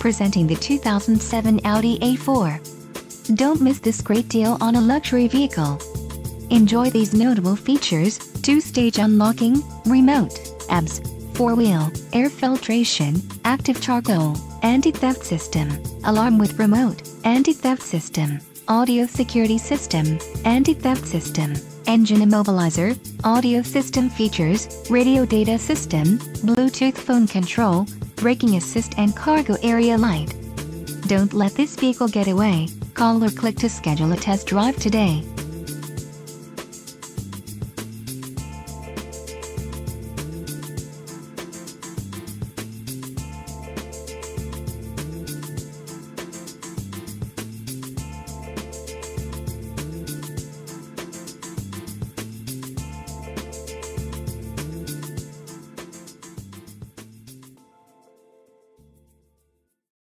Presenting the 2007 Audi A4. Don't miss this great deal on a luxury vehicle. Enjoy these notable features: 2-stage unlocking, remote, ABS, 4-wheel, air filtration, active charcoal, anti-theft system, alarm with remote, anti-theft system, audio security system, anti-theft system, engine immobilizer, audio system features, radio data system, Bluetooth phone control, braking assist and cargo area light. Don't let this vehicle get away. Call or click to schedule a test drive today.